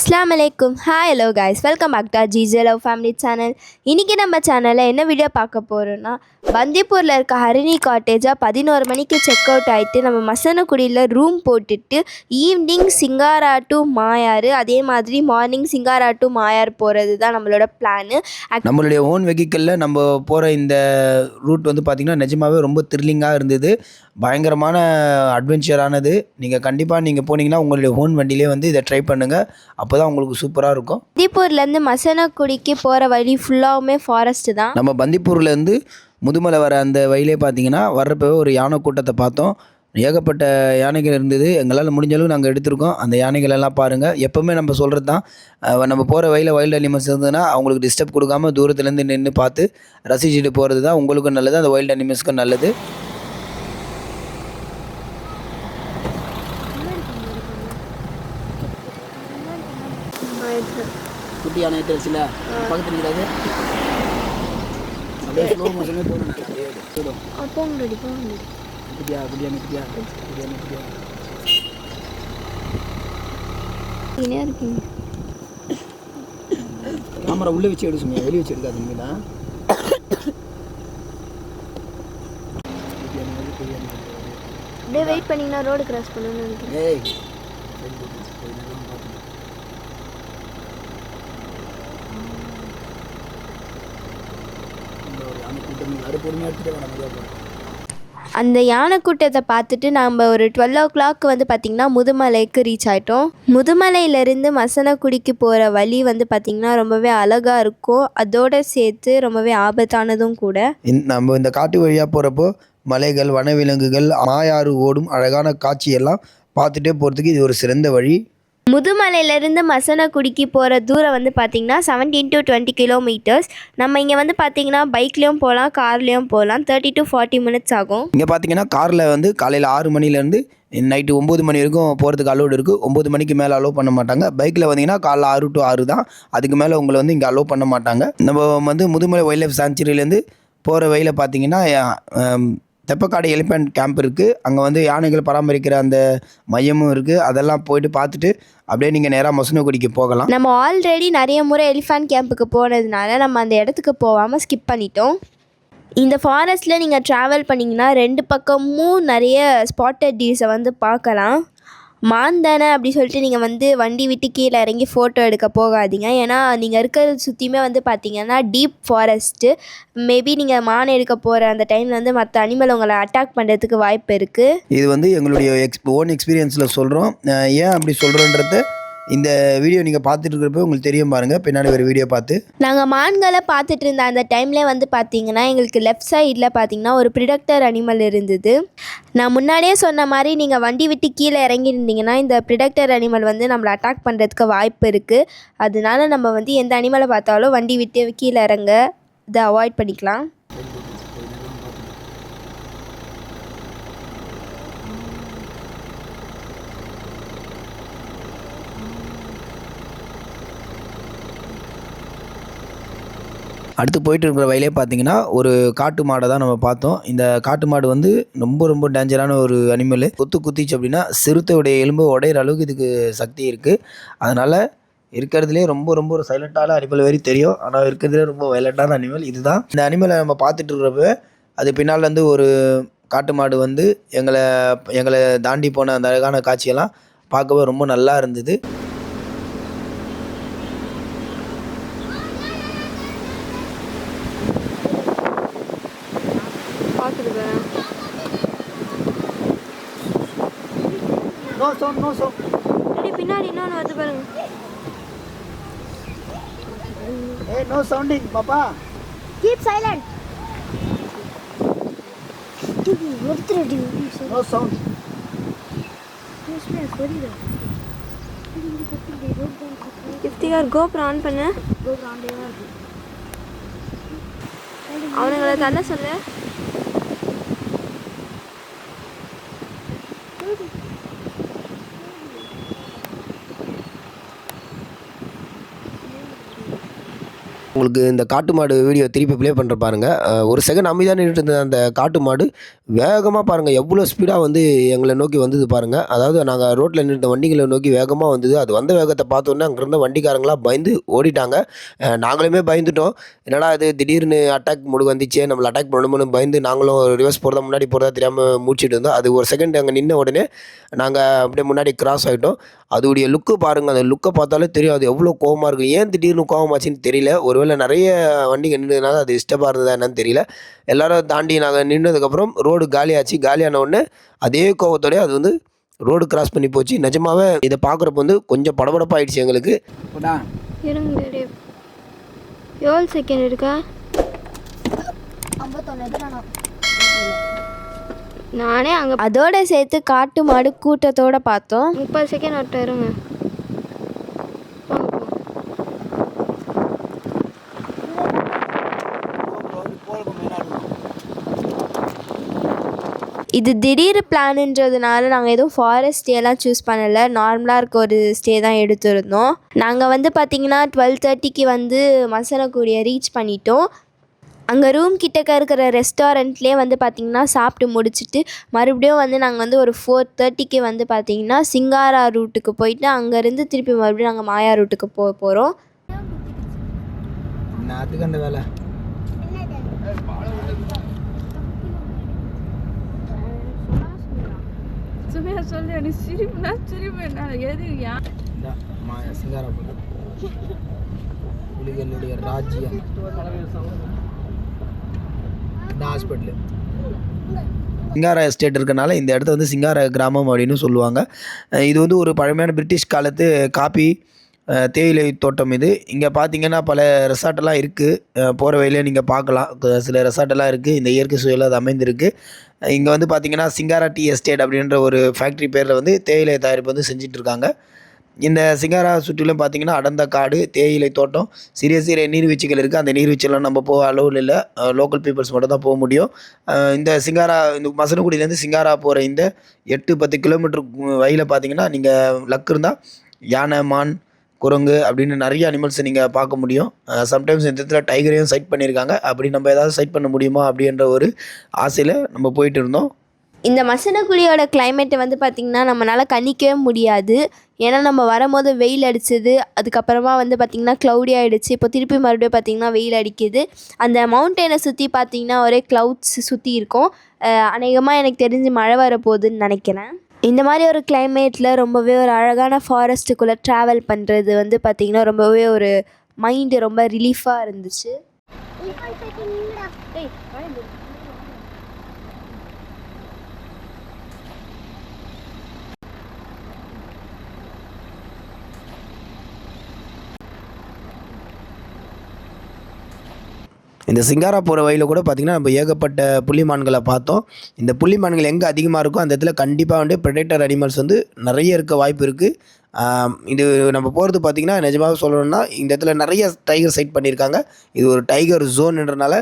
அஸ்ஸலாமு அலைக்கும். Hi hello guys, welcome back to GJ love family channel. இன்றைக்கி நம்ம சேனலில் என்ன வீடியோ பார்க்க போகிறோன்னா, பந்திப்பூரில் இருக்க ஹரிணி காட்டேஜாக 11 மணிக்கு செக் அவுட் ஆகிட்டு நம்ம மசனக்குடியில் ரூம் போட்டுட்டு ஈவினிங் சிங்காரா டு மாயாறு, அதே மாதிரி மார்னிங் சிங்காரா டு மாயார் போகிறது தான் நம்மளோட பிளானு. நம்மளுடைய ஓன் வெஹிக்கிளில் நம்ம போகிற இந்த ரூட் வந்து பார்த்திங்கன்னா நிஜமாகவே ரொம்ப த்ரில்லிங்காக இருந்தது. பயங்கரமான அட்வென்ச்சரானது. நீங்கள் கண்டிப்பாக நீங்கள் போனீங்கன்னா உங்களுடைய ஓன் வண்டியிலே வந்து இதை ட்ரை பண்ணுங்கள். அப்போ தான் உங்களுக்கு சூப்பராக இருக்கும். பந்திப்பூர்லேருந்து மசனக்குடிக்கு போகிற வழி ஃபுல்லாகவுமே ஃபாரஸ்ட்டு தான். நம்ம பந்திப்பூர்லேருந்து முதுமலை வர அந்த வழியிலே பார்த்தீங்கன்னா வர்றப்பவே ஒரு யானை கூட்டத்தை பார்த்தோம். ஏகப்பட்ட யானைகள் இருந்தது. எங்களால் முடிஞ்ச அளவு நாங்கள் எடுத்திருக்கோம். அந்த யானைகள் எல்லாம் பாருங்கள். எப்போவுமே நம்ம சொல்கிறது தான், நம்ம போகிற வழியில் வைல்டு அனிமல்ஸ் இருந்ததுன்னா அவங்களுக்கு டிஸ்டர்ப் கொடுக்காம தூரத்துலேருந்து நின்று பார்த்து ரசிச்சுட்டு போகிறது தான் உங்களுக்கும் நல்லது, அந்த வைல்டு அனிமல்ஸ்க்கும் நல்லது. குட்டி யானை எடுத்துருச்சுல பக்கத்தில் இருக்கிறது அப்படியே ஸ்லோ மோஷனே போகணும். குட்டியா குட்டியா குட்டியா குட்டியா குட்டியா கேமரா உள்ளே வச்சு எடுக்க சொன்னீங்க, வெளியே வச்சு எடுக்காதீங்களா? அப்படியே வெயிட் பண்ணிங்கன்னா ரோடு கிராஸ் பண்ணணும்னு நினைக்கிறேன். அந்த யானை கூட்டத்தை பார்த்துட்டு நம்ம ஒரு 12 o'clock வந்து பார்த்திங்கன்னா முதுமலைக்கு ரீச் ஆகிட்டோம். முதுமலையிலேருந்து மசனக்குடிக்கு போகிற வழி வந்து பார்த்திங்கன்னா ரொம்பவே அழகாக இருக்கும். அதோடு சேர்த்து ரொம்பவே ஆபத்தானதும் கூட. நம்ம இந்த காட்டு வழியாக போகிறப்போ மலைகள், வனவிலங்குகள், மாயாறு ஓடும் அழகான காட்சியெல்லாம் பார்த்துட்டே போகிறதுக்கு இது ஒரு சிறந்த வழி. முதுமலையிலேருந்து மசனக்குடிக்கு போகிற தூரம் வந்து பார்த்திங்கன்னா 17 to 20 kilometers. நம்ம இங்கே வந்து பார்த்திங்கன்னா பைக்லேயும் போகலாம், கார்லேயும் போகலாம். 30 to 40 minutes ஆகும். இங்கே பார்த்திங்கன்னா காரில் வந்து காலையில் 6 மணிலேருந்து நைட்டு 9 மணி வரைக்கும் போகிறதுக்கு அலோடு இருக்குது. 9 மணிக்கு மேலே அலோவ் பண்ண மாட்டாங்க. பைக்கில் வந்தீங்கன்னா காலைல 6 to 6 தான். அதுக்கு மேலே உங்களை வந்து இங்கே அலோவ் பண்ண மாட்டாங்க. நம்ம வந்து முதுமலை வைல்ட் லைஃப் சாங்சுரியிலேருந்து போகிற வழியில் பார்த்திங்கன்னா தெப்பக்காடு எலிஃபெண்ட் கேம்ப் இருக்குது. அங்கே வந்து யானைகள் பராமரிக்கிற அந்த மையமும் இருக்குது. அதெல்லாம் போயிட்டு பார்த்துட்டு அப்படியே நீங்கள் நேராக மசனக்குடிக்கு போகலாம். நம்ம ஆல்ரெடி நிறைய முறை எலிஃபெண்ட் கேம்புக்கு போனதுனால நம்ம அந்த இடத்துக்கு போகாமல் ஸ்கிப் பண்ணிட்டோம். இந்த ஃபாரஸ்ட்டில் நீங்கள் ட்ராவல் பண்ணிங்கன்னா 2 பக்கமும் நிறைய ஸ்பாட்டட் டீர்ஸை வந்து பார்க்கலாம். மாந்தானே அப்படி சொல்லிட்டு நீங்கள் வந்து வண்டி விட்டு கீழே இறங்கி ஃபோட்டோ எடுக்க போகாதீங்க. ஏன்னா நீங்கள் இருக்கிறது சுற்றியுமே வந்து பார்த்தீங்கன்னா டீப் ஃபாரஸ்ட்டு. மேபி நீங்கள் மான் எடுக்க போகிற அந்த டைமில் வந்து மற்ற அனிமல் உங்களை அட்டாக் பண்ணுறதுக்கு வாய்ப்பு இருக்குது. இது வந்து எங்களுடைய ஓன் எக்ஸ்பீரியன்ஸில் சொல்கிறோம். ஏன் அப்படி சொல்கிறோன்றத இந்த வீடியோ நீங்கள் பார்த்துட்டு இருக்கிறப்ப உங்களுக்கு தெரியும் பாருங்கள். பின்னாடி ஒரு வீடியோ பார்த்து நாங்கள் மான்களை பார்த்துட்டு இருந்த அந்த டைம்லேயே வந்து பார்த்திங்கன்னா எங்களுக்கு லெஃப்ட் சைடில் பார்த்திங்கன்னா ஒரு ப்ரிடக்டர் அனிமல் இருந்தது. நான் முன்னாடியே சொன்ன மாதிரி நீங்கள் வண்டி விட்டு கீழே இறங்கியிருந்தீங்கன்னா இந்த ப்ரிடக்டர் அனிமல் வந்து நம்மளை அட்டாக் பண்ணுறதுக்கு வாய்ப்பு இருக்குது. அதனால நம்ம வந்து எந்த அனிமலை பார்த்தாலும் வண்டி விட்டு கீழே இறங்க இதை அவாய்ட் பண்ணிக்கலாம். அடுத்து போயிட்டு இருக்கிற வயலே பார்த்தீங்கன்னா ஒரு காட்டு மாடை தான் நம்ம பார்த்தோம். இந்த காட்டு மாடு வந்து ரொம்ப ரொம்ப டேஞ்சரான ஒரு அனிமல். குத்திச்சு அப்படின்னா சிறுத்தையுடைய எலும்பு உடையிற அளவுக்கு இதுக்கு சக்தி இருக்குது. அதனால் இருக்கிறதுலே ரொம்ப ரொம்ப ஒரு சைலண்ட்டான அனிமல் வரை தெரியும். ஆனால் இருக்கிறதுலே ரொம்ப வயலண்ட்டான அனிமல் இதுதான். இந்த அனிமலை நம்ம பார்த்துட்டு இருக்கிறப்ப அது பின்னால் வந்து ஒரு காட்டு மாடு வந்து எங்களை தாண்டி போன அந்த அழகான காட்சியெல்லாம் பார்க்கவே ரொம்ப நல்லா இருந்தது. பின்னாடி இன்னொன்று வந்து பாருங்க. No sounding, Papa. Keep silent. No sound. Iftikhar கோபுரம் ஆன் பண்ண. அவனுங்களை தள்ள சொல்லு. உங்களுக்கு இந்த காட்டு மாடு வீடியோ திருப்பி ப்ளே பண்ணுற பாருங்கள். ஒரு செகண்ட் அமைதியாக நின்றுட்டு இருந்த அந்த காட்டு மாடு வேகமாக பாருங்கள் எவ்வளோ ஸ்பீடாக வந்து எங்களை நோக்கி வந்தது பாருங்கள். அதாவது நாங்கள் ரோட்டில் நிறுத்த வண்டிகளை நோக்கி வேகமாக வந்தது. அது வந்த வேகத்தை பார்த்தோன்னே அங்கே இருந்த வண்டிக்காரங்களாம் பயந்து ஓடிட்டாங்க. நாங்களுமே பயந்துட்டோம். என்னடா இது திடீர்னு அட்டாக் மூடு வந்துச்சே, நம்மளை அட்டாக் பண்ணணும்னு பயந்து நாங்களும் ரிவர்ஸ் போகிறதா முன்னாடி போகிறதா தெரியாமல் மூச்சிட்டு இருந்தோம். அது ஒரு செகண்ட் அங்கே நின்ன உடனே நாங்கள் அப்படியே முன்னாடி கிராஸ் ஆகிட்டோம். அதோடைய லுக்கு பாருங்கள், அந்த லுக்கை பார்த்தாலே தெரியும் அது எவ்வளோ கோவமாக இருக்குது. ஏன் திடீர்னு கோவமாச்சுன்னு தெரியல. ஒருவேளை நிறைய வண்டிங்க நின்றதுனால அது டிஸ்டர்பாக இருந்ததா என்னன்னு தெரியல. எல்லோரும் தாண்டி நாங்கள் நின்றதுக்கப்புறம் ரோடு காலியாச்சு. காலியான உடனே அதே கோவத்தோடய அது வந்து ரோடு கிராஸ் பண்ணி போச்சு. நிஜமாவே இதை பார்க்குறப்ப வந்து கொஞ்சம் படபடப்பாயிடுச்சு எங்களுக்கு. எவ்வளோ செகண்ட் இருக்கா? நானே அங்கே அதோட சேர்த்து காட்டு மாடு கூட்டத்தோடு பார்த்தோம். 30 செகண்ட் ஆட்டம் இருங்க. இது திடீர் பிளான்ன்றதுனால நாங்கள் எதுவும் ஃபாரஸ்ட் ஸ்டேலாம் சூஸ் பண்ணலை. நார்மலாக இருக்க ஒரு ஸ்டே தான் எடுத்திருந்தோம். நாங்கள் வந்து பார்த்திங்கன்னா 12:30க்கு வந்து மசனக்குடியை ரீச் பண்ணிட்டோம். அங்கே ரூம் கிட்டக்க இருக்கிற ரெஸ்டாரண்ட்லேயே வந்து பார்த்திங்கன்னா சாப்பிட்டு முடிச்சுட்டு மறுபடியும் வந்து நாங்கள் வந்து ஒரு 4:30க்கு வந்து பார்த்திங்கன்னா சிங்காரா ரூட்டுக்கு போயிட்டு அங்கேருந்து திருப்பி மறுபடியும் நாங்கள் மாயா ரூட்டுக்கு போகிறோம். அந்த வேலை சொல்லி நீ சிரிப்புனா சிரிப்பு என்ன எது சிங்காரா புலிகளுடைய ராஜ்யம் ஹாஸ்பிட்டலு சிங்காரா எஸ்டேட் இருக்கனால இந்த இடத்த வந்து சிங்காரா கிராமம் அப்படின்னு சொல்லுவாங்க. இது வந்து ஒரு பழமையான பிரிட்டிஷ் காலத்து காபி தேயிலை தோட்டம் இது. இங்கே பார்த்தீங்கன்னா பல ரெசார்ட்டெல்லாம் இருக்குது. போகிற வழியிலே நீங்கள் பார்க்கலாம். சில ரெசார்ட்டெல்லாம் இருக்குது. இந்த இயற்கை சூழலில் அது அமைந்திருக்கு. இங்கே வந்து பார்த்திங்கன்னா சிங்காரா டீ எஸ்டேட் அப்படின்ற ஒரு ஃபேக்ட்ரி பேரில் வந்து தேயிலை தயாரிப்பு வந்து செஞ்சிட்ருக்காங்க. இந்த சிங்காரா சுற்றிலும் பார்த்திங்கன்னா அடர்ந்த காடு, தேயிலை தோட்டம், சிறிய சிறிய நீர்வீழ்ச்சிகள் இருக்குது. அந்த நீர்வீழ்ச்சியெல்லாம் நம்ம போக அலோவில் இல்லை. லோக்கல் பீப்புள்ஸ் மட்டும் தான் போக முடியும். இந்த மசனகுடியிலேருந்து சிங்காரா போகிற இந்த 8-10 கிலோமீட்டர் வழியில் பார்த்திங்கன்னா நீங்கள் லக் இருந்தால் யானை, மான், குரங்கு அப்படின்னு நிறைய அனிமல்ஸை நீங்கள் பார்க்க முடியும். சம்டைம்ஸ் இந்த இடத்துல டைகரையும் சைட் பண்ணியிருக்காங்க. அப்படி நம்ம ஏதாவது சைட் பண்ண முடியுமா அப்படின்ற ஒரு ஆசையில் நம்ம போயிட்டு இருந்தோம். இந்த மசனக்குடியோட கிளைமேட்டை வந்து பார்த்திங்கன்னா நம்மளால் கணிக்கவே முடியாது. ஏன்னா நம்ம வரும்போது வெயில் அடிச்சது, அதுக்கப்புறமா வந்து பார்த்திங்கன்னா க்ளவுடி ஆகிடுச்சு. இப்போ திருப்பி மறுபடியும் பார்த்திங்கன்னா வெயில் அடிக்குது. அந்த மவுண்டெயினை சுற்றி பார்த்திங்கன்னா ஒரே க்ளவுட்ஸ் சுற்றி இருக்கும். அநேகமாக எனக்கு தெரிஞ்சு மழை வரப்போகுதுன்னு நினைக்கிறேன். இந்த மாதிரி ஒரு கிளைமேட்டில் ரொம்பவே ஒரு அழகான ஃபாரஸ்ட்டுக்குள்ளே ட்ராவல் பண்ணுறது வந்து பார்த்திங்கன்னா ரொம்பவே ஒரு மைண்டு ரொம்ப ரிலீஃபாக இருந்துச்சு. இந்த சிங்காரா போகிற வழியில் கூட பார்த்திங்கன்னா நம்ம ஏகப்பட்ட புள்ளிமான்களை பார்த்தோம். இந்த புள்ளிமான்கள் எங்கே அதிகமாக இருக்கோ அந்த இடத்துல கண்டிப்பாக வந்து ப்ரெடேட்டர் அனிமல்ஸ் வந்து நிறைய இருக்க வாய்ப்பு இருக்குது. இது நம்ம போகிறது பார்த்திங்கன்னா நிஜமாக சொல்லணும்னா இந்த இடத்துல நிறைய டைகர் சைட் பண்ணியிருக்காங்க. இது ஒரு டைகர் ஜோன்ன்றனால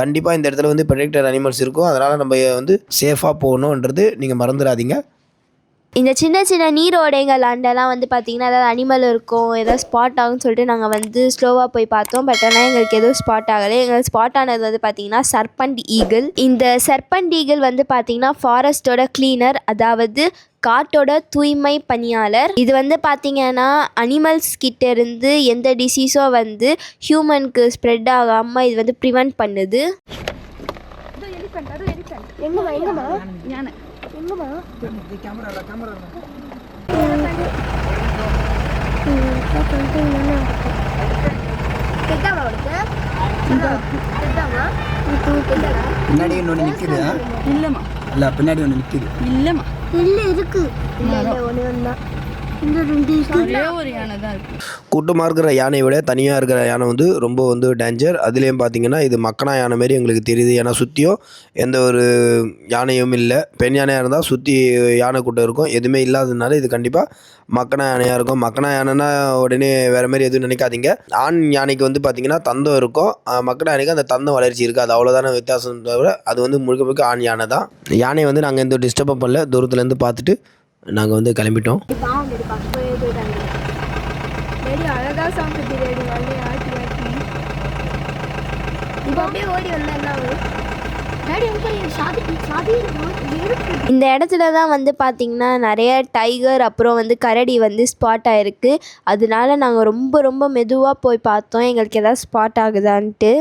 கண்டிப்பாக இந்த இடத்துல வந்து ப்ரெடேட்டர் அனிமல்ஸ் இருக்கும். அதனால் நம்ம வந்து சேஃபாக போகணுன்றது நீங்கள் மறந்துடாதீங்க. இந்த சின்ன சின்ன நீரோடைகள் அண்டெல்லாம் வந்து பார்த்திங்கன்னா ஏதாவது அனிமல் இருக்கும், ஏதாவது ஸ்பாட் ஆகும்னு சொல்லிட்டு நாங்கள் வந்து ஸ்லோவாக போய் பார்த்தோம். பட் ஆனால் எங்களுக்கு எதுவும் ஸ்பாட் ஆகலை. எங்களுக்கு ஸ்பாட் ஆனது வந்து பார்த்திங்கன்னா சர்பண்ட் ஈகிள். இந்த சர்பண்ட் ஈகிள் வந்து பார்த்திங்கன்னா ஃபாரஸ்ட்டோட கிளீனர், அதாவது காட்டோட தூய்மை பணியாளர். இது வந்து பார்த்திங்கன்னா அனிமல்ஸ் கிட்டேருந்து எந்த டிசீஸும் வந்து ஹியூமனுக்கு ஸ்ப்ரெட் ஆகாமல் இது வந்து ப்ரிவெண்ட் பண்ணுது. பின்னாடி ஒன்று நிற்குது. இல்லைம்மா இல்லை பின்னாடி ஒன்று நிற்குது. இல்லைம்மா இல்லை இருக்கு. இல்லை ஒன்று தான். ஒரே ஒரு யானை தான் இருக்குது. கூட்டமாக இருக்கிற யானையை விட தனியாக இருக்கிற யானை வந்து ரொம்ப வந்து டேஞ்சர். அதுலேயும் பார்த்திங்கன்னா இது மக்கனா யானை மாரி எங்களுக்கு தெரியுது. ஏன்னா சுற்றியும் எந்த ஒரு யானையும் இல்லை. பெண் யானையாக இருந்தால் சுற்றி யானை கூட்டம் இருக்கும். எதுவுமே இல்லாததுனால இது கண்டிப்பாக மக்கனா யானையாக இருக்கும். மக்கனா யானைன்னா உடனே வேறு மாதிரி எதுவும் நினைக்காதீங்க. ஆண் யானைக்கு வந்து பார்த்திங்கன்னா தந்தம் இருக்கும். மக்கனா யானைக்கு அந்த தந்தம் வளர்ச்சி இருக்குது. அது அவ்வளோதான வித்தியாசம் தவிர அது வந்து முழுக்க முழுக்க ஆண் யானை தான். யானையை வந்து நாங்கள் எந்த டிஸ்டர்பும் பண்ணல. தூரத்துலேருந்து பார்த்துட்டு நாங்கள் வந்து கிளம்பிட்டோம். இப்போ அப்படியே ஓடி வந்தா என்ன ஆகும்? டாடி உங்க சாதி இந்த இடத்துல தான் வந்து பார்த்திங்கன்னா நிறைய டைகர் அப்புறம் வந்து கரடி வந்து ஸ்பாட் ஆகிருக்கு. அதனால நாங்கள் ரொம்ப ரொம்ப மெதுவாக போய் பார்த்தோம் எங்களுக்கு எதாவது ஸ்பாட் ஆகுதான்ட்டு.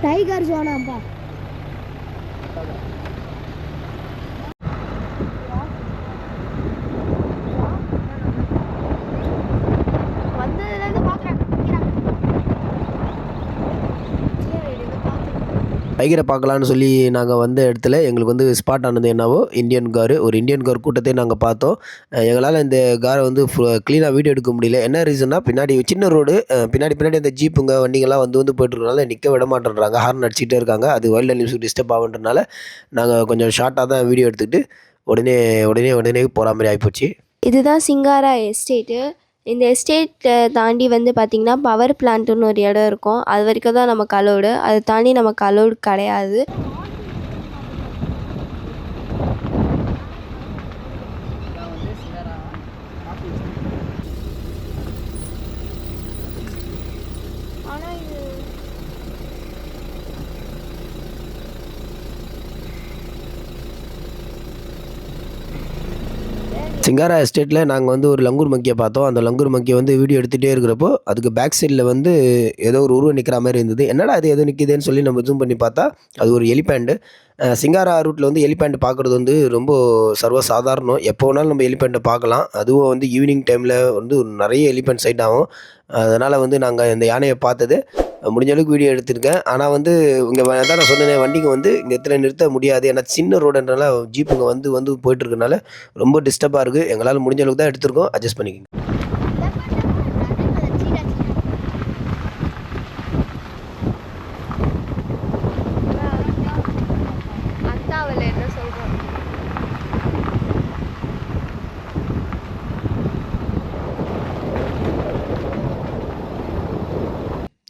டைகர் ஜோனாப்பா. டைகரை பார்க்கலான்னு சொல்லி நாங்கள் வந்த இடத்துல எங்களுக்கு வந்து ஸ்பாட் ஆனது என்னவோ இந்தியன் காரு. ஒரு இந்தியன் கார் கூட்டத்தை நாங்கள் பார்த்தோம். எங்களால் இந்த காரை வந்து க்ளீனாக வீடியோ எடுக்க முடியல. என்ன ரீசன்னா பின்னாடி சின்ன ரோடு, பின்னாடி அந்த ஜீப்புங்க வண்டிங்கெல்லாம் வந்து போயிட்டு இருக்கனால நிற்க விட மாட்டேன்றாங்க, ஹார்ன் அடிச்சிட்டே இருக்காங்க. அது வைல்ட் அனிமல்ஸுக்கு டிஸ்டர்ப் ஆகுன்றனால நாங்கள் கொஞ்சம் ஷார்ட்டாக தான் வீடியோ எடுத்துக்கிட்டு உடனே போகிற மாதிரி ஆகிப்போச்சு. இதுதான் சிங்காரா எஸ்டேட்டு. இந்த எஸ்டேட்டை தாண்டி வந்து பார்த்திங்கன்னா பவர் பிளான்ட்டுன்னு ஒரு இடம் இருக்கும். அது வரைக்கும் தான் நமக்கு அலோடு. அதை தாண்டி நமக்கு அலோடு கிடையாது. சிங்காரா எஸ்டேட்டில் நாங்கள் வந்து ஒரு லங்கூர் மங்கியை பார்த்தோம். அந்த லங்கூர் மங்கியை வந்து வீடியோ எடுத்துகிட்டே இருக்கிறப்போ அதுக்கு பேக் சைடில் வந்து ஏதோ ஒரு உருவம் நிற்கிற மாதிரி இருந்தது. என்னடா அது எதோ நிற்கிதுன்னு சொல்லி நம்ம ஜூம் பண்ணி பார்த்தா அது ஒரு எலிபேண்டு. சிங்காரா ரூட்டில் வந்து எலிபேண்ட் பார்க்குறது வந்து ரொம்ப சர்வசாதாரணம். எப்போ வேணாலும் நம்ம எலிபேண்ட்டை பார்க்கலாம். அதுவும் வந்து ஈவினிங் டைமில் வந்து நிறைய எலிபேண்ட் சைட் ஆகும். அதனால் வந்து நாங்கள் இந்த யானையை பார்த்தது முடிஞ்ச அளவுக்கு வீடியோ எடுத்திருக்கேன். ஆனால் வந்து இங்கே தான் நான் சொன்னேன், வண்டிங்க வந்து இங்கே இடத்துல நிறுத்த முடியாது. ஏன்னா சின்ன ரோடுன்றனால ஜீப்புங்க வந்து போயிட்டு இருக்கனால ரொம்ப டிஸ்டர்பாக இருக்குது. எங்களால் முடிஞ்ச அளவுக்கு தான் எடுத்திருக்கோம். அட்ஜஸ்ட் பண்ணிக்கோங்க.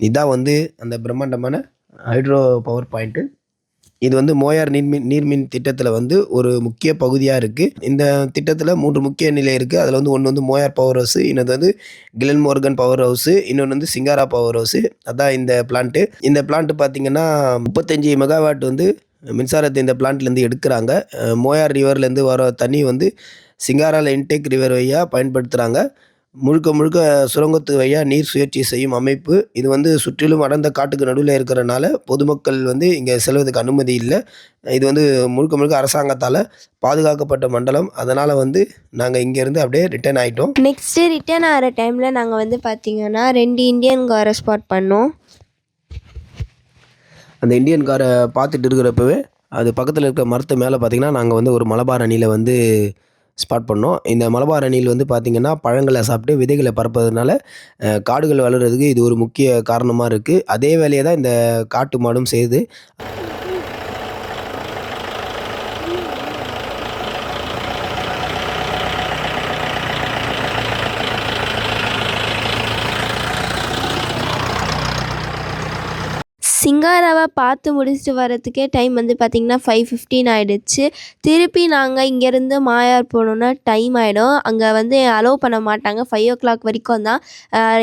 இதான் வந்து அந்த பிரம்மாண்டமான ஹைட்ரோ பவர் பாயிண்ட்டு. இது வந்து மோயார் நீர்மின் திட்டத்தில் வந்து ஒரு முக்கிய பகுதியாக இருக்குது. இந்த திட்டத்தில் 3 முக்கிய நிலை இருக்குது. அதில் வந்து ஒன்று வந்து மோயார் பவர் ஹவுஸு, இன்னொரு வந்து கிளன்மோர்கன் பவர் ஹவுஸு, இன்னொன்று வந்து சிங்காரா பவர் ஹவுஸு. அதான் இந்த பிளான்ட்டு. இந்த பிளான்ட்டு பார்த்திங்கன்னா 35 மெகாவாட் வந்து மின்சாரத்தை இந்த பிளான்ட்லேருந்து எடுக்கிறாங்க. மோயார் ரிவர்லேருந்து வர தண்ணி வந்து சிங்காராவில் இன்டேக் ரிவர் வழியாக பயன்படுத்துகிறாங்க. முழுக்க சுரங்கத்து வழியாக நீர் சுழற்சி செய்யும் அமைப்பு. இது வந்து சுற்றிலும் அடர்ந்த காட்டுக்கு நடுவில் இருக்கிறனால பொதுமக்கள் வந்து இங்கே செல்வதற்கு அனுமதி இல்லை. இது வந்து முழுக்க அரசாங்கத்தால் பாதுகாக்கப்பட்ட மண்டலம். அதனால் வந்து நாங்கள் இங்கேருந்து அப்படியே ரிட்டர்ன் ஆகிட்டோம். நெக்ஸ்ட்டு ரிட்டர்ன் ஆகிற டைமில் நாங்கள் வந்து பார்த்திங்கன்னா 2 இந்தியன் காரை ஸ்பாட் பண்ணோம். அந்த இந்தியன் காரை பார்த்துட்டு இருக்கிறப்பவே அது பக்கத்தில் இருக்க மரத்து மேலே பார்த்திங்கன்னா நாங்கள் வந்து ஒரு மலபார் அணியில் வந்து ஸ்பாட் பண்ணோம். இந்த மலபார் அணில் வந்து பார்த்திங்கன்னா பழங்களை சாப்பிட்டு விதைகளை பரப்பதுனால காடுகள் வளர்கிறதுக்கு இது ஒரு முக்கிய காரணமாக இருக்குது. அதே வேலையை தான் இந்த காட்டு மாடும் செய்யுது. சிங்காராவை பார்த்து முடிச்சுட்டு வரத்துக்கே டைம் வந்து பார்த்திங்கன்னா 5:15 ஆகிடுச்சு. திருப்பி நாங்கள் இங்கேருந்து மாயார் போகணுன்னா டைம் ஆகிடும். அங்கே வந்து அலோவ் பண்ண மாட்டாங்க. 5 o'clock வரைக்கும் தான்.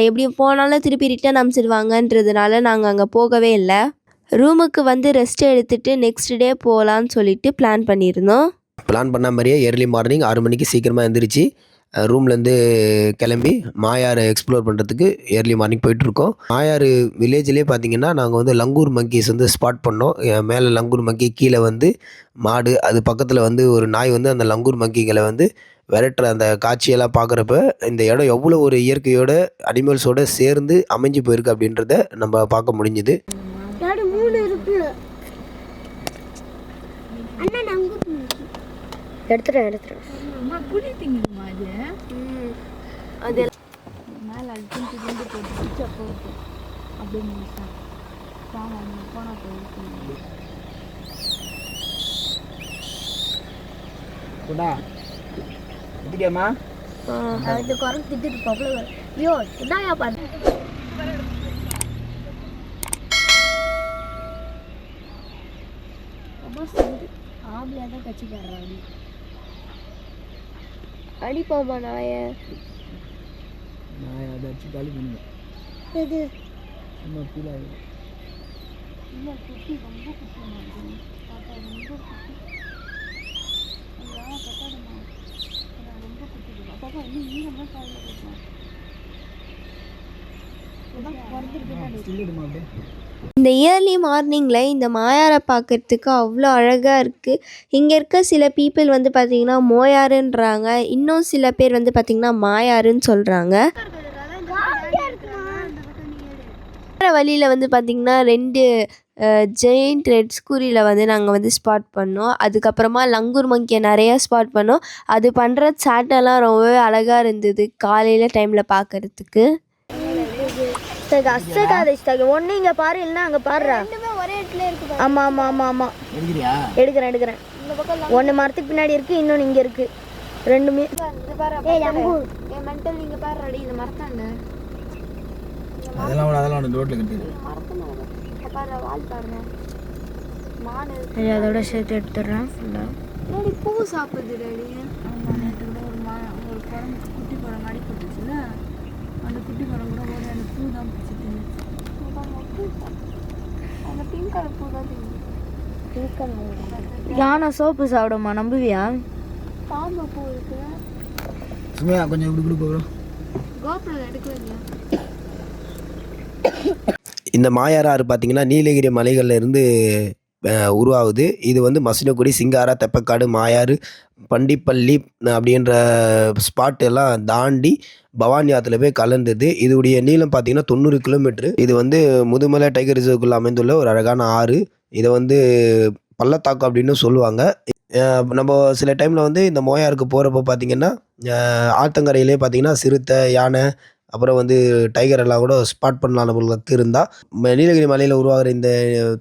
எப்படி போனாலும் திருப்பி ரிட்டர்ன் அனுப்பிச்சிடுவாங்கன்றதுனால நாங்கள் அங்கே போகவே இல்லை. ரூமுக்கு வந்து ரெஸ்ட் எடுத்துகிட்டு நெக்ஸ்ட் டே போகலான்னு சொல்லிட்டு பிளான் பண்ணியிருந்தோம். பிளான் பண்ண மாதிரியே ஏர்லி மார்னிங் 6 மணிக்கு சீக்கிரமாக எழுந்திரிச்சு ரூம்லேருந்து கிளம்பி மாயார் எக்ஸ்ப்ளோர் பண்ணுறதுக்கு ஏர்லி மார்னிங் போயிட்டுருக்கோம். மாயார் வில்லேஜ்லேயே பார்த்திங்கன்னா நாங்கள் வந்து லங்கூர் மங்கீஸ் வந்து ஸ்பாட் பண்ணோம். மேலே லங்கூர் மங்கி, கீழே வந்து மாடு, அது பக்கத்தில் வந்து ஒரு நாய் வந்து அந்த லங்கூர் மங்கிகளை வந்து விரட்டுற அந்த காட்சியெல்லாம் பார்க்குறப்ப இந்த இடம் எவ்வளோ ஒரு இயற்கையோட அனிமல்ஸோடு சேர்ந்து அமைஞ்சு போயிருக்கு அப்படின்றத நம்ம பார்க்க முடிஞ்சுது. எடுத்துறேன். அம்மா புளி திங்குமா அது? அது மேலே அது திண்டு போட்டு பிடிச்சா போட்டு அப்படின்னு போனால் போயிட்டு எப்படியாம்மா அது குரங்கு திட்டுட்டு பப்ள ஐயோ என்னயா பார்த்து ஆம்பளையாக தான் கட்சிக்காரா அடிப்போமா நாயை? நான் அதை அடிச்சு காலி பண்ணுவேன். எது சும்மா ஃபீல் ஆகுது. இல்லை குட்டி ரொம்ப குட்டி மாதிரி பாப்பா ரொம்ப குட்டி. ஐயா கட்டாடுமா ரொம்ப குட்டி பாப்பா இன்னும் ஈரமாக காலில் வைக்கலாம். சொல்லிடுமா அப்படியே. இந்த இயர்லி மார்னிங்கில் இந்த மாயாரை பார்க்குறதுக்கு அவ்வளோ அழகாக இருக்குது. இங்கே இருக்க சில பீப்புள் வந்து பார்த்திங்கன்னா மோயாருன்றாங்க, இன்னும் சில பேர் வந்து பார்த்திங்கன்னா மாயாருன்னு சொல்கிறாங்க. போகிற வழியில் வந்து பார்த்திங்கன்னா 2 ஜெயிண்ட் ரெட் ஸ்கூரியில் வந்து நாங்கள் வந்து ஸ்பாட் பண்ணோம். அதுக்கப்புறமா லங்கூர் மங்கியை நிறையா ஸ்பாட் பண்ணோம். அது பண்ணுற சேட்டெல்லாம் ரொம்பவே அழகாக இருந்தது காலையில் டைமில் பார்க்குறதுக்கு. ஒன்று இங்கே பாரு இல்லைன்னா அங்கே பாருடா. ஒரே இடத்துல இருக்கு. ஆமாம் ஆமாம் ஆமாம் ஆமாம் எடுக்கிறியா? எடுக்கிறேன். ஒன்று மரத்துக்கு பின்னாடி இருக்குது, இன்னொன்று இங்கே இருக்குது. ரெண்டுமே மென்டல் நீங்கள் பாரு இந்த மரத்தாண்ட அதெல்லாம் ரோட்டில் கட்டிடு. பாரு வால் பாருங்க மானு அதோட சேர்த்து எடுத்துடுறேன் ஃபுல்லாக. டேடி பூ சாப்பிடுது டேடி. ஆமாம் நேற்று கூட ஒரு குரங்கு குட்டி குரங்கு அடி போட்டுச்சுல, அந்த குட்டி குரங்கு கூட ஓடி அந்த பூ தான் பிடிச்சி தின்னுச்சு. அந்த பிங்க் கலர் பூ தான் தெரியுது. யானை சோப்பு சாப்பிடுமா, நம்புவியா? பாம்பு பூ இருக்கு. சும்மா கொஞ்சம் இப்படி போகிறோம். கோபுரம் எடுக்கவே. இந்த மாயாறு ஆறு பார்த்தீங்கன்னா நீலகிரி மலைகளில் இருந்து உருவாகுது. இது வந்து மசினகுடி, சிங்காரா, தெப்பக்காடு, மாயாறு, பண்டிப்பள்ளி அப்படின்ற ஸ்பாட் எல்லாம் தாண்டி பவானி ஆற்றுல போய் கலந்தது. இதோடைய நீளம் பார்த்தீங்கன்னா 90 கிலோமீட்ரு. இது வந்து முதுமலை டைகர் ரிசர்வ்க்குள்ள அமைந்துள்ள ஒரு அழகான ஆறு. இதை வந்து பள்ளத்தாக்கு அப்படின்னு சொல்லுவாங்க. நம்ம சில டைமில் வந்து இந்த மோயாருக்கு போகிறப்போ பார்த்திங்கன்னா ஆத்தங்கரையிலே பார்த்திங்கன்னா சிறுத்தை, யானை, அப்புறம் வந்து டைகர் எல்லாம் கூட ஸ்பாட் பண்ணலாம் நம்மளுக்கு இருந்தால். நீலகிரி மலையில் உருவாகிற இந்த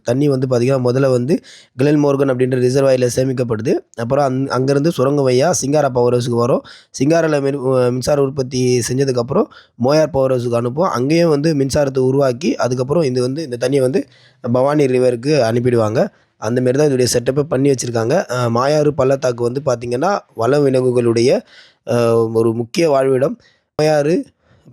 தண்ணி வந்து பார்த்திங்கன்னா முதல்ல வந்து கிளென்மோர்கன் அப்படின்ற ரிசர்வாயரில் சேமிக்கப்படுது. அப்புறம் அங்கேருந்து சுரங்க வழியாக சிங்காரா பவர் ஹவுஸுக்கு வரும். சிங்காராவில் மின்சார உற்பத்தி செஞ்சதுக்கப்புறம் மோயார் பவர் ஹவுஸுக்கு அனுப்புவோம். அங்கேயும் வந்து மின்சாரத்தை உருவாக்கி அதுக்கப்புறம் இது வந்து இந்த தண்ணியை வந்து பவானி ரிவருக்கு அனுப்பிடுவாங்க. அந்தமாரி தான் இதோடைய செட்டப்பை பண்ணி வச்சுருக்காங்க. மாயாறு பள்ளத்தாக்கு வந்து பார்த்திங்கன்னா வனவிலங்குகளுடைய ஒரு முக்கிய வாழ்விடம். மோயாறு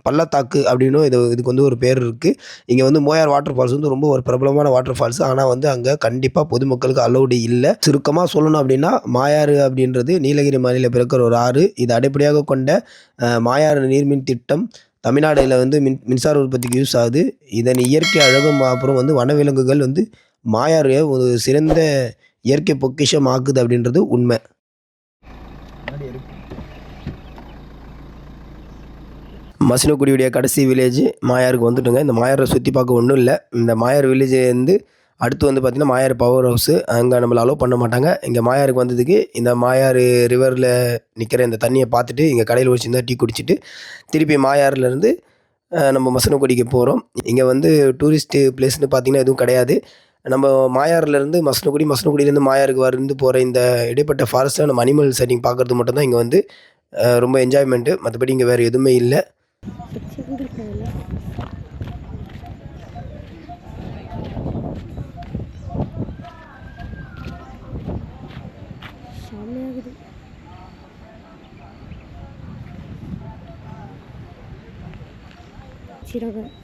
பள்ளத்தாக்கு அப்படின்னும் இதுக்கு வந்து ஒரு பேர் இருக்குது. இங்கே வந்து மோயார் வாட்டர் ஃபால்ஸ் வந்து ரொம்ப ஒரு பிரபலமான வாட்டர் ஃபால்ஸ். ஆனால் வந்து அங்கே கண்டிப்பாக பொதுமக்களுக்கு அலௌடு இல்லை. சுருக்கமாக சொல்லணும் அப்படின்னா மாயாறு அப்படின்றது நீலகிரி மலையில் பிறக்கிற ஒரு ஆறு. இது அடிப்படையாக கொண்ட மாயாறு நீர்மின் திட்டம் தமிழ்நாடுல வந்து மின்சார உற்பத்திக்கு யூஸ் ஆகுது. இதன் இயற்கை அழகும் அப்புறம் வந்து வனவிலங்குகள் வந்து மாயாறு ஒரு சிறந்த இயற்கை பொக்கிஷம் ஆக்குது அப்படின்றது உண்மை. மசினகுடியுடைய கடைசி வில்லேஜ் மாயாருக்கு வந்துட்டுங்க. இந்த மாயாரை சுற்றி பார்க்க ஒன்றும் இல்லை. இந்த மாயார் வில்லேஜ் வந்து அடுத்து வந்து பார்த்திங்கன்னா மாயார் பவர் ஹவுஸு. அங்கே நம்மளை அலோவ் பண்ண மாட்டாங்க. இங்கே மாயாருக்கு வந்ததுக்கு இந்த மாயாறு ரிவரில் நிற்கிற இந்த தண்ணியை பார்த்துட்டு இங்கே கடையில் வச்சுருந்தா டீ குடிச்சிட்டு திருப்பி மாயாறுலேருந்து நம்ம மசினகுடிக்கு போகிறோம். இங்கே வந்து டூரிஸ்ட்டு பிளேஸ்னு பார்த்திங்கன்னா எதுவும் கிடையாது. நம்ம மாயாறுலேருந்து மசினகுடியிலேருந்து மாயாருக்கு வந்து போகிற இந்த இடைப்பட்ட ஃபாரஸ்ட்டில் நம்ம அனிமல் சைட்டிங் பார்க்குறது மட்டும்தான் இங்கே வந்து ரொம்ப என்ஜாய்மெண்ட்டு. மற்றபடி இங்கே வேறு எதுவுமே இல்லை. போகலாம்.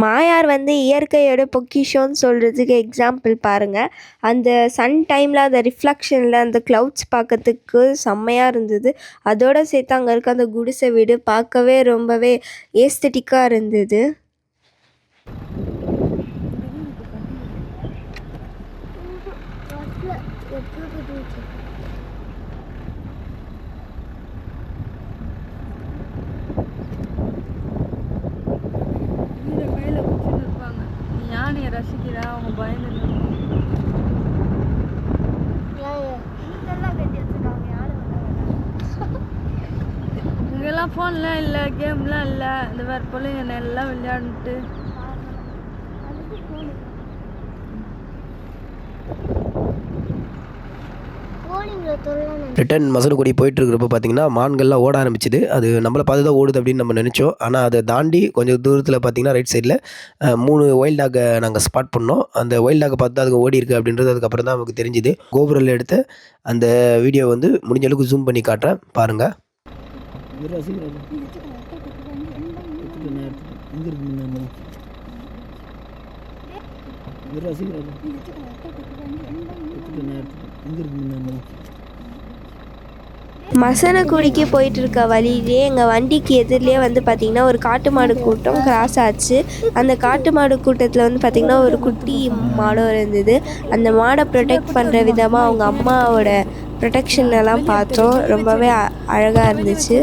மாயார் வந்து இயற்கையோட பொக்கிஷம்னு சொல்கிறதுக்கு எக்ஸாம்பிள் பாருங்கள். அந்த சன் டைமில் அந்த ரிஃப்ளெக்ஷனில் அந்த க்ளவுட்ஸ் பார்க்கறதுக்கு செம்மையாக இருந்தது. அதோடு சேர்த்து அங்கே இருக்க அந்த குடிசை வீடு பார்க்கவே ரொம்பவே ஏஸ்தட்டிக்காக இருந்தது. யானையை ரசிக்கிறா அவங்க பயந்து இங்கெல்லாம் ஃபோன்லாம் இல்லை, கேம்லாம் இல்லை. இந்த வேறு பிள்ளைங்க எல்லாம் விளையாண்டுட்டு ரிட்டன் மசனகுடி போயிட்டு இருக்கிறப்ப பார்த்தீங்கன்னா மான்கள்லாம் ஓட ஆரம்பிச்சுது. அது நம்மளை பார்த்து தான் ஓடுது அப்படின்னு நம்ம நினச்சோம். ஆனால் அதை தாண்டி கொஞ்சம் தூரத்தில் பார்த்தீங்கன்னா ரைட் சைடில் 3 வைல்ட் டாகை நாங்கள் ஸ்பாட் பண்ணோம். அந்த வைல்ட் டாகை பார்த்து தான் அதுக்கு ஓடி இருக்கு அப்படின்றது அதுக்கப்புறம் தான் நமக்கு தெரிஞ்சுது. கோபுரில் எடுத்த அந்த வீடியோ வந்து முடிஞ்ச அளவுக்கு ஜூம் பண்ணி காட்டுறேன் பாருங்கள். மசனகுடிக்கு போயிட்டு இருக்க வழியிலே எங்கள் வண்டிக்கு எதிரிலே வந்து பார்த்திங்கன்னா ஒரு காட்டு மாடு கூட்டம் கிராஸ் ஆச்சு. அந்த காட்டு மாடு கூட்டத்தில் வந்து பார்த்திங்கன்னா ஒரு குட்டி மாடும் இருந்தது. அந்த மாடை ப்ரொடெக்ட் பண்ணுற விதமாக அவங்க அம்மாவோட ப்ரொடெக்ஷன் எல்லாம் பார்த்தோம். ரொம்பவே அழகாக இருந்துச்சு.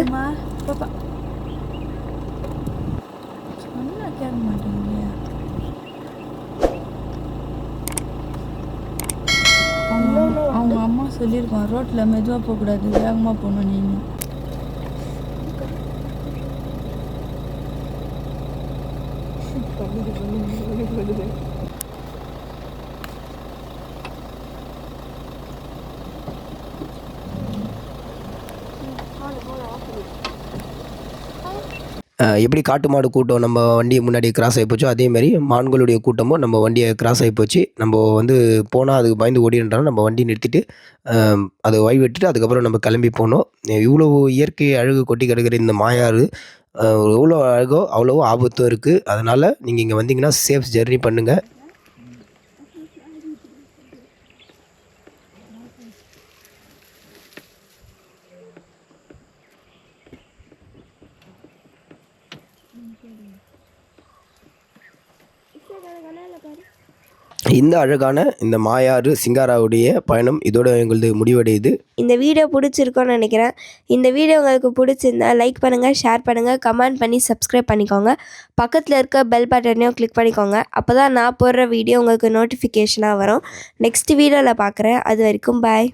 அவங்க அம்மா சொல்லியிருக்கான் ரோட்டில் மெதுவாக போகக்கூடாது, வேகமாக போகணும் நீங்கள். எப்படி காட்டு மாடு கூட்டம் நம்ம வண்டி முன்னாடி கிராஸ் ஆகி போச்சோ அதேமாரி மான்களுடைய கூட்டமும் நம்ம வண்டியை கிராஸ் ஆகி போச்சு. நம்ம வந்து போனால் அதுக்கு பயந்து ஓடின்றாலும் நம்ம வண்டி நிறுத்திட்டு அதை விட்டுட்டு அதுக்கப்புறம் நம்ம கிளம்பி போனோம். இவ்வளோ இயற்கை அழகு கொட்டி கிடக்கிற இந்த மாயாறு எவ்வளோ அழகோ அவ்வளோ ஆபத்தும் இருக்குது. அதனால் நீங்கள் இங்கே வந்தீங்கன்னா சேஃப் ஜெர்னி பண்ணுங்கள். இந்த அழகான இந்த மாயாறு சிங்காராவுடைய பயணம் இதோட எங்களது முடிவடையுது. இந்த வீடியோ பிடிச்சிருக்கோன்னு நினைக்கிறேன். இந்த வீடியோ உங்களுக்கு பிடிச்சிருந்தா லைக் பண்ணுங்கள், ஷேர் பண்ணுங்கள், கமெண்ட் பண்ணி சப்ஸ்கிரைப் பண்ணிக்கோங்க. பக்கத்தில் இருக்க பெல் பட்டனையும் கிளிக் பண்ணிக்கோங்க. அப்போ தான் நான் போடுற வீடியோ உங்களுக்கு நோட்டிஃபிகேஷனாக வரும். நெக்ஸ்ட் வீடியோவில் பார்க்குறேன். அது வரைக்கும் பாய்.